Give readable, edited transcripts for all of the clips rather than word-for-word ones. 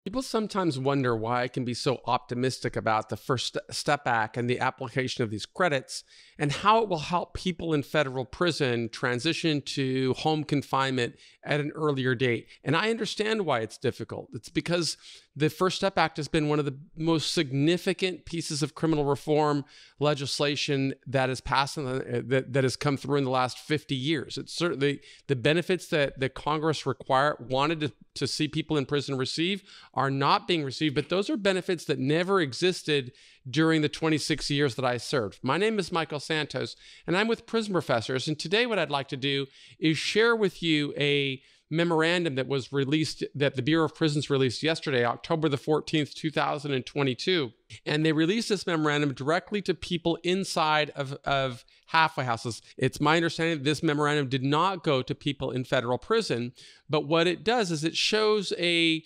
People sometimes wonder why I can be so optimistic about the First Step Act and the application of these credits and how it will help people in federal prison transition to home confinement at an earlier date. And I understand why it's difficult. It's because the First Step Act has been one of the most significant pieces of criminal reform legislation that has passed that has come through in the last 50 years. It's certainly the benefits that Congress wanted to see people in prison receive are not being received, but those are benefits that never existed during the 26 years that I served. My name is Michael Santos, and I'm with Prison Professors. And today what I'd like to do is share with you a memorandum that was released, that the Bureau of Prisons released yesterday, October the 14th, 2022. And they released this memorandum directly to people inside of halfway houses. It's my understanding that this memorandum did not go to people in federal prison, but what it does is it shows the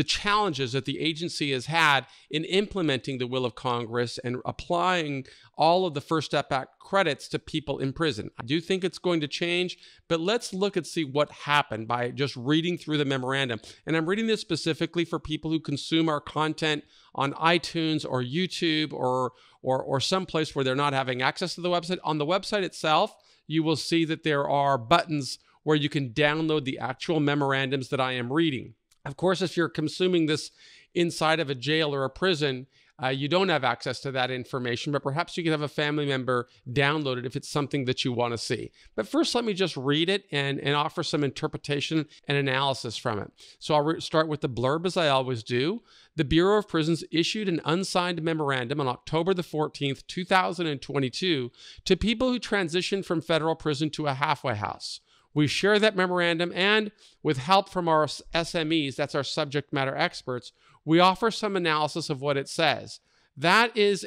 challenges that the agency has had in implementing the will of Congress and applying all of the First Step Act credits to people in prison. I do think it's going to change, but let's look and see what happened by just reading through the memorandum. And I'm reading this specifically for people who consume our content on iTunes or YouTube or someplace where they're not having access to the website. On the website itself, you will see that there are buttons where you can download the actual memorandums that I am reading. Of course, if you're consuming this inside of a jail or a prison, you don't have access to that information, but perhaps you can have a family member download it if it's something that you want to see. But first, let me just read it and offer some interpretation and analysis from it. So I'll start with the blurb, as I always do. The Bureau of Prisons issued an unsigned memorandum on October the 14th, 2022 to people who transitioned from federal prison to a halfway house. We share that memorandum, and with help from our SMEs, that's our subject matter experts, we offer some analysis of what it says. That is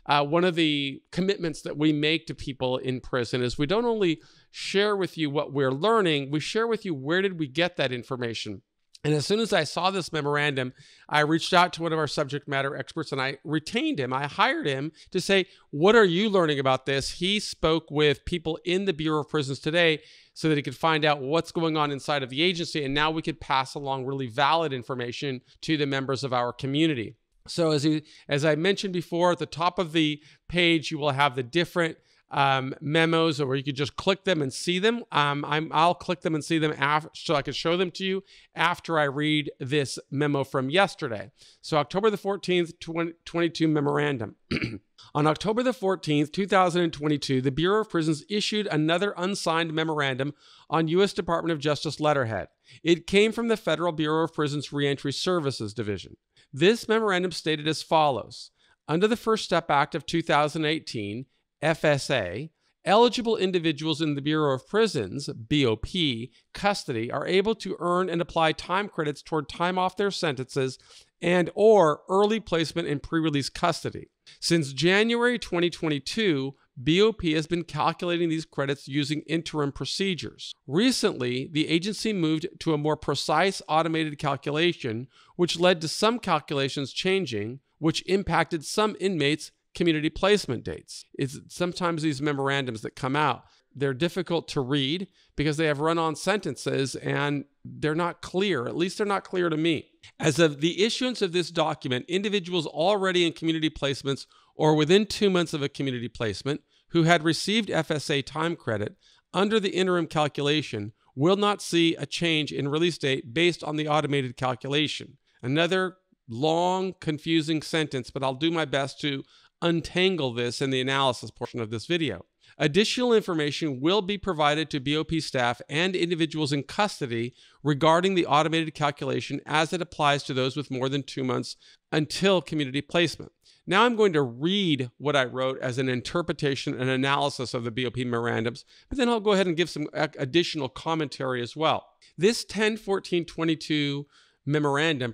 one of the commitments that we make to people in prison, is we don't only share with you what we're learning, we share with you where did we get that information. And as soon as I saw this memorandum, I reached out to one of our subject matter experts and I retained him. I hired him to say, what are you learning about this? He spoke with people in the Bureau of Prisons today so that he could find out what's going on inside of the agency. And now we could pass along really valid information to the members of our community. So as I mentioned before, at the top of the page, you will have the different memos, or you could just click them and see them. I'll click them and see them so I can show them to you after I read this memo from yesterday. So October the 14th, 2022 memorandum. On October the 14th, 2022, the Bureau of Prisons issued another unsigned memorandum on U.S. Department of Justice letterhead. It came from the Federal Bureau of Prisons Reentry Services Division. This memorandum stated as follows: under the First Step Act of 2018, FSA, eligible individuals in the Bureau of Prisons, BOP, custody are able to earn and apply time credits toward time off their sentences and or early placement in pre-release custody. Since January 2022, BOP has been calculating these credits using interim procedures. Recently, the agency moved to a more precise automated calculation, which led to some calculations changing, which impacted some inmates' community placement dates. It's sometimes these memorandums that come out, they're difficult to read because they have run-on sentences and they're not clear. At least they're not clear to me. As of the issuance of this document, individuals already in community placements or within 2 months of a community placement who had received FSA time credit under the interim calculation will not see a change in release date based on the automated calculation. Another long, confusing sentence, but I'll do my best to untangle this in the analysis portion of this video. Additional information will be provided to BOP staff and individuals in custody regarding the automated calculation as it applies to those with more than 2 months until community placement. Now I'm going to read what I wrote as an interpretation and analysis of the BOP memorandums, but then I'll go ahead and give some additional commentary as well. This 10-14-22 memorandum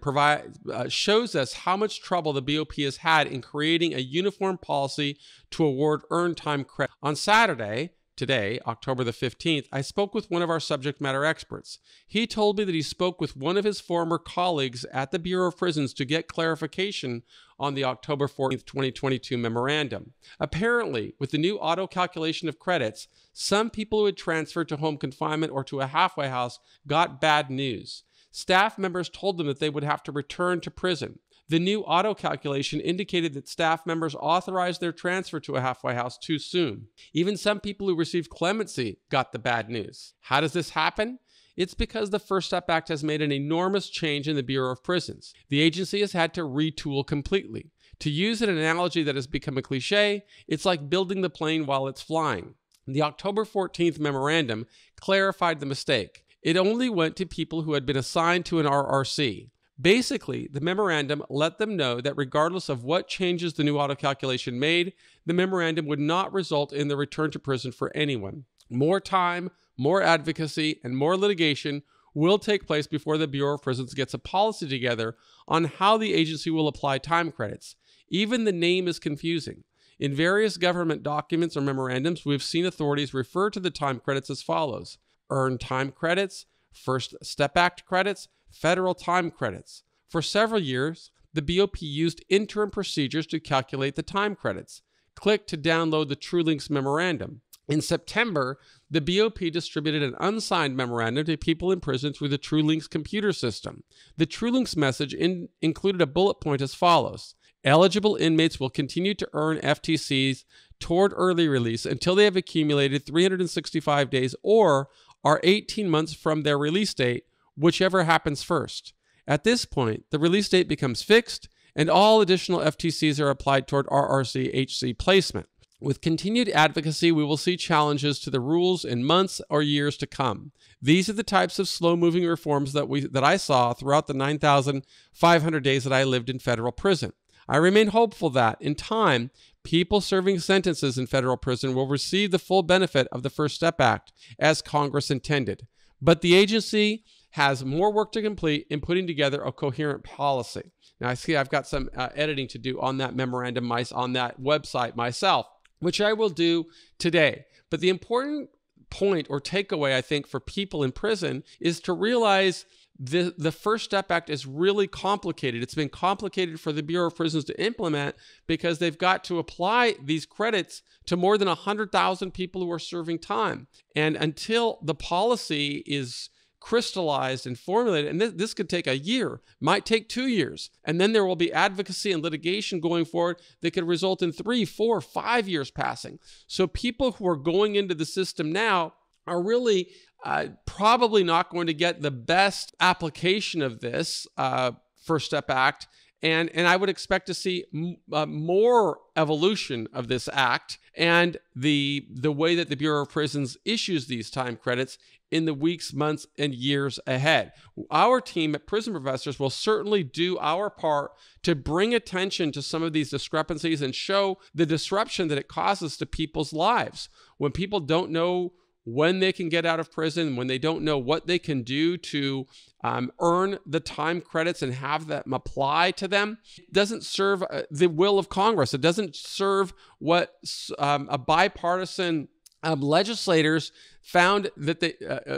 shows us how much trouble the BOP has had in creating a uniform policy to award earned time credit. On Saturday, today, October the 15th, I spoke with one of our subject matter experts. He told me that he spoke with one of his former colleagues at the Bureau of Prisons to get clarification on the October 14th, 2022 memorandum. Apparently, with the new auto calculation of credits, some people who had transferred to home confinement or to a halfway house got bad news. staff members told them that they would have to return to prison. The new auto calculation indicated that staff members authorized their transfer to a halfway house too soon. Even some people who received clemency got the bad news. How does this happen? It's because the First Step Act has made an enormous change in the Bureau of Prisons. The agency has had to retool completely. To use an analogy that has become a cliche, it's like building the plane while it's flying. The October 14th memorandum clarified the mistake. It only went to people who had been assigned to an RRC. Basically, the memorandum let them know that regardless of what changes the new auto calculation made, the memorandum would not result in the return to prison for anyone. More time, more advocacy, and more litigation will take place before the Bureau of Prisons gets a policy together on how the agency will apply time credits. Even the name is confusing. In various government documents or memorandums, we've seen authorities refer to the time credits as follows: earned time credits, First Step Act credits, federal time credits. For several years, the BOP used interim procedures to calculate the time credits. Click to download the TrueLinks memorandum. In September, the BOP distributed an unsigned memorandum to people in prison through the TrueLinks computer system. The TrueLinks message included a bullet point as follows: eligible inmates will continue to earn FTCs toward early release until they have accumulated 365 days or are 18 months from their release date, whichever happens first. At this point, the release date becomes fixed and all additional FTCs are applied toward RRC-HC placement. With continued advocacy, we will see challenges to the rules in months or years to come. These are the types of slow-moving reforms that I saw throughout the 9,500 days that I lived in federal prison. I remain hopeful that, in time, people serving sentences in federal prison will receive the full benefit of the First Step Act, as Congress intended. But the agency has more work to complete in putting together a coherent policy. Now, I see I've got some editing to do on that memorandum, on that website myself, which I will do today. But the important point or takeaway, I think, for people in prison is to realize the First Step Act is really complicated. It's been complicated for the Bureau of Prisons to implement because they've got to apply these credits to more than 100,000 people who are serving time. And until the policy is crystallized and formulated, and this could take a year, might take 2 years, and then there will be advocacy and litigation going forward that could result in 3, 4, 5 years passing. So people who are going into the system now are really probably not going to get the best application of this First Step Act, and I would expect to see more evolution of this act and the way that the Bureau of Prisons issues these time credits in the weeks, months, and years ahead. Our team at Prison Professors will certainly do our part to bring attention to some of these discrepancies and show the disruption that it causes to people's lives. When people don't know when they can get out of prison, when they don't know what they can do to earn the time credits and have them apply to them, it doesn't serve the will of Congress. It doesn't serve what a bipartisan legislators found that they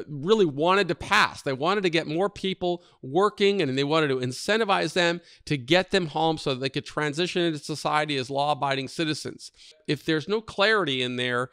really wanted to pass. They wanted to get more people working, and they wanted to incentivize them to get them home so that they could transition into society as law-abiding citizens. If there's no clarity in there,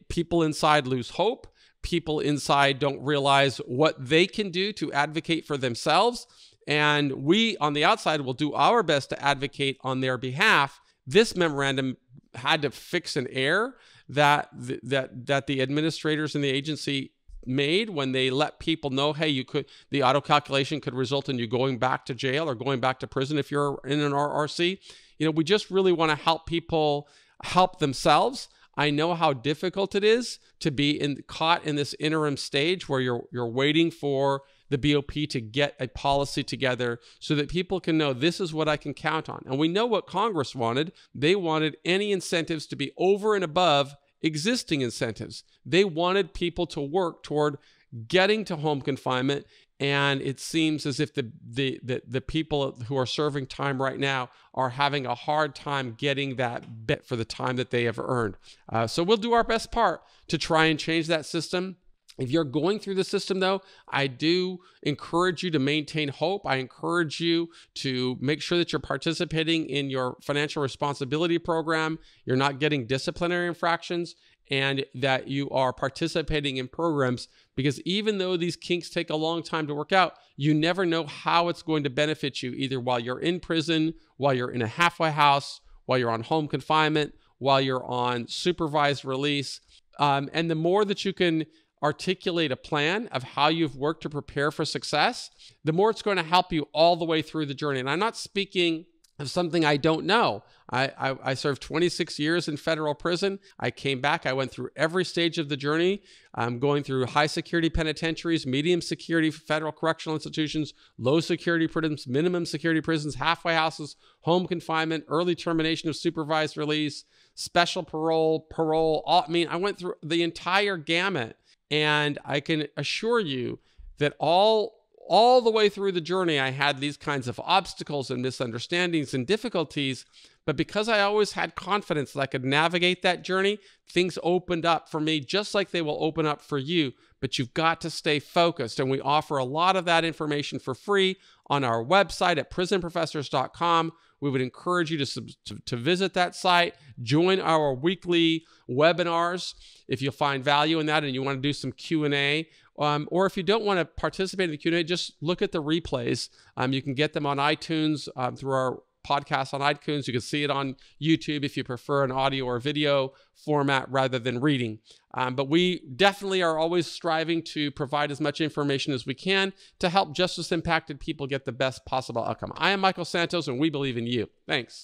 people inside lose hope. People inside don't realize what they can do to advocate for themselves. And we on the outside will do our best to advocate on their behalf. This memorandum had to fix an error that the administrators in the agency made when they let people know, hey, the auto calculation could result in you going back to jail or going back to prison if you're in an RRC. We just really want to help people help themselves. I know how difficult it is to be caught in this interim stage where you're waiting for the BOP to get a policy together so that people can know this is what I can count on. And we know what Congress wanted. They wanted any incentives to be over and above existing incentives. They wanted people to work toward getting to home confinement. And it seems as if the people who are serving time right now are having a hard time getting that bit for the time that they have earned. So we'll do our best part to try and change that system. If you're going through the system, though, I do encourage you to maintain hope. I encourage you to make sure that you're participating in your financial responsibility program. You're not getting disciplinary infractions, and that you are participating in programs, because even though these kinks take a long time to work out, you never know how it's going to benefit you, either while you're in prison, while you're in a halfway house, while you're on home confinement, while you're on supervised release. And the more that you can articulate a plan of how you've worked to prepare for success, the more it's going to help you all the way through the journey. And I'm not speaking of something I don't know. I served 26 years in federal prison. I came back. I went through every stage of the journey. I'm going through high security penitentiaries, medium security federal correctional institutions, low security prisons, minimum security prisons, halfway houses, home confinement, early termination of supervised release, special parole. I went through the entire gamut. And I can assure you that all the way through the journey, I had these kinds of obstacles and misunderstandings and difficulties. But because I always had confidence that I could navigate that journey, things opened up for me just like they will open up for you. But you've got to stay focused. And we offer a lot of that information for free on our website at prisonprofessors.com. We would encourage you to visit that site, join our weekly webinars if you find value in that and you want to do some Q&A. Or if you don't want to participate in the Q&A, just look at the replays. You can get them on iTunes through our podcast on iTunes. You can see it on YouTube if you prefer an audio or video format rather than reading. But we definitely are always striving to provide as much information as we can to help justice-impacted people get the best possible outcome. I am Michael Santos, and we believe in you. Thanks.